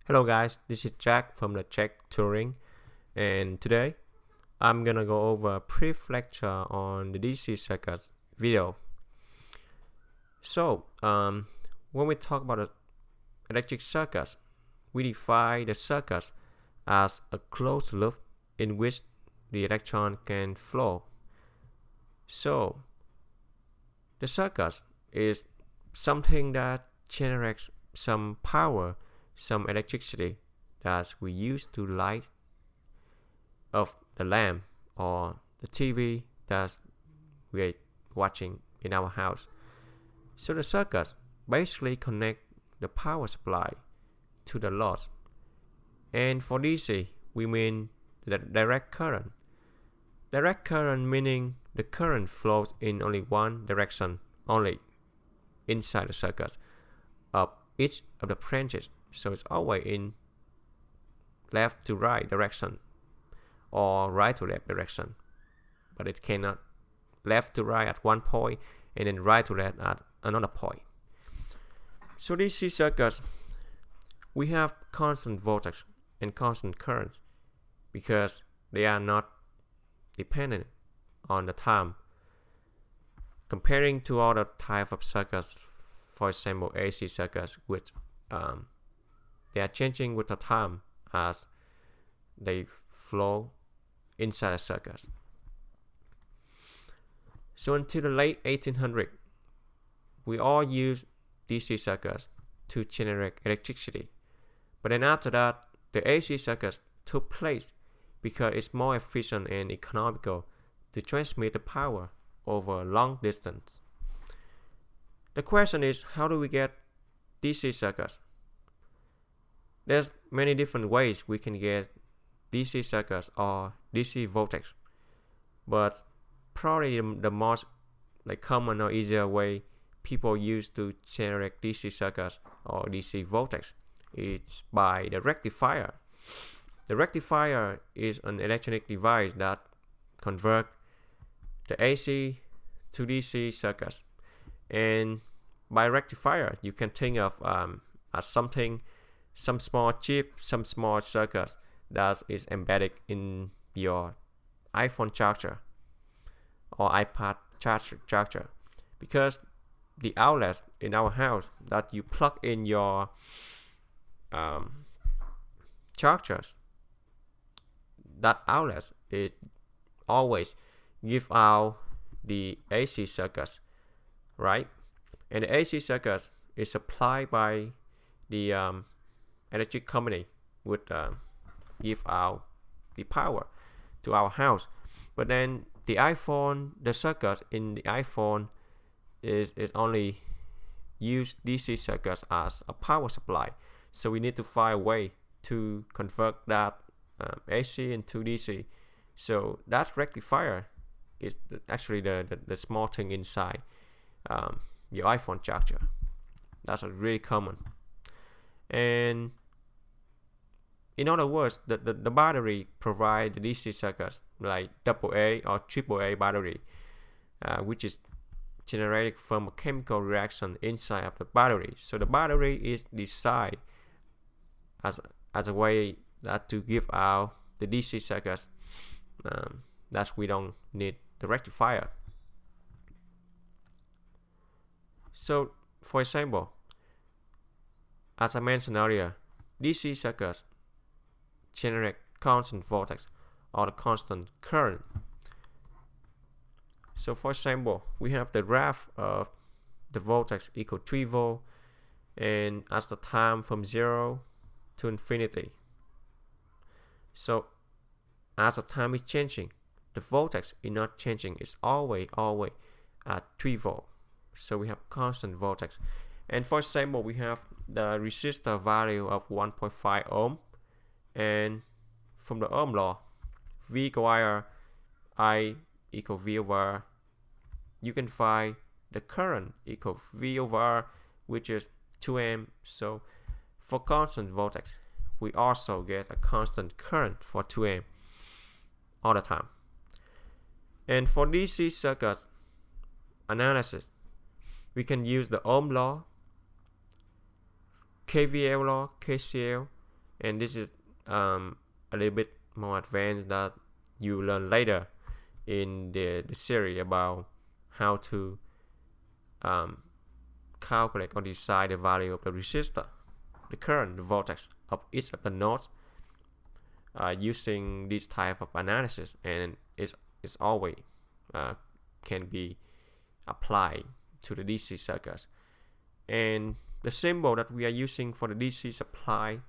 Hello guys, this is Jack from the Chegg Tutoring, and today I'm gonna go over a brief lecture on the DC circuits video. So, when we talk about the electric circuits, we define the circuits as a closed loop in which the electron can flow. So, the circuit is something that generates some power, some electricity that we use to light of the lamp or the TV that we're watching in our house. So the circuits basically connect the power supply to the load. And for DC, we mean the direct current. Direct current meaning the current flows in only one direction only inside the circuit of each of the branches. So it's always in left to right direction or right to left direction. But it cannot left to right at one point and then right to left at another point. So DC circuits, we have constant voltage and constant current because they are not dependent on the time. Comparing to other type of circuits, for example AC circuits, which they are changing with the time as they flow inside the circuit. So until the late 1800s, we all use DC circuits to generate electricity. But then after that, the AC circuits took place because it's more efficient and economical to transmit the power over a long distance. The question is, how do we get DC circuits? There's many different ways we can get DC circuits or DC voltage, but probably the most common or easier way people use to generate DC circuits or DC voltage is by the rectifier. The rectifier is an electronic device that converts the AC to DC circuits, and by rectifier you can think of as some small chip, some small circuit that is embedded in your iPhone charger or iPad charger, because the outlet in our house that you plug in your chargers, that outlet is always give out the AC circuits, right? And the AC circuits is supplied by the electric company would give out the power to our house. But then the circuit in the iPhone is only use DC circuits as a power supply. So we need to find a way to convert that AC into DC. So that rectifier is actually the small thing inside your iPhone charger. That's a really common. And in other words, the battery provide the DC circuits like AA or AAA battery, which is generated from a chemical reaction inside of the battery. So the battery is designed as a way that to give out the DC circuits. That we don't need the rectifier. So, for example, as I mentioned earlier, DC circuits generate constant voltage or the constant current. So, for example, we have the graph of the voltage equal 3 volt, and as the time from 0 to infinity. So, as the time is changing, the voltage is not changing. It's always at 3 volt. So we have constant voltage. And for example, we have the resistor value of 1.5 ohm, and from the Ohm law, V square I equal V over R, you can find the current equal V over R, which is 2 amp. So for constant voltage, we also get a constant current for 2 amp all the time. And for DC circuit analysis, we can use the Ohm law, KVL law, KCL, and this is a little bit more advanced that you learn later in the series about how to calculate or decide the value of the resistor, the current, the voltage of each of the nodes using this type of analysis, and it's always can be applied to the DC circuits. And the symbol that we are using for the DC supply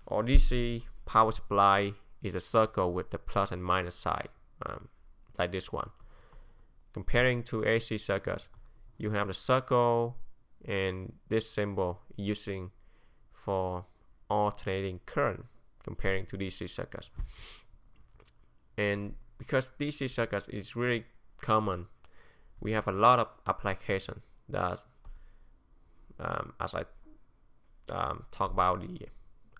or DC power supply is a circle with the plus and minus side, like this one. Comparing to AC circuits, you have the circle and this symbol using for alternating current comparing to DC circuits. And because DC circuits is really common, we have a lot of application that as I talk about the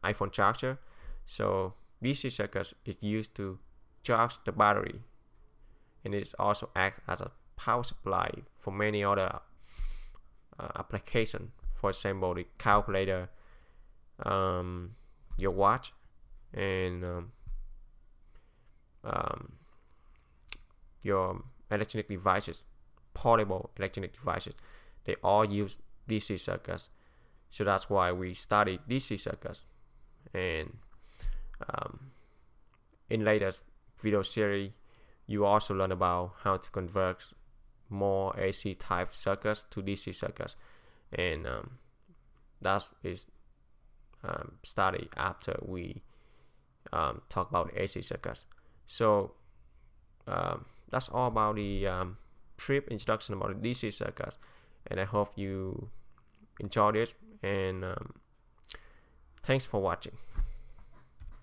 iPhone charger. So DC circuits is used to charge the battery, and it also acts as a power supply for many other applications. For example, the calculator, your watch, and your electronic devices, portable electronic devices, they all use DC circuits. So that's why we study DC circuits. And in later video series, you also learn about how to convert more AC type circuits to DC circuits, and that is studied after we talk about AC circuits. So that's all about the brief introduction about the DC circuits, and I hope you enjoy this, and thanks for watching.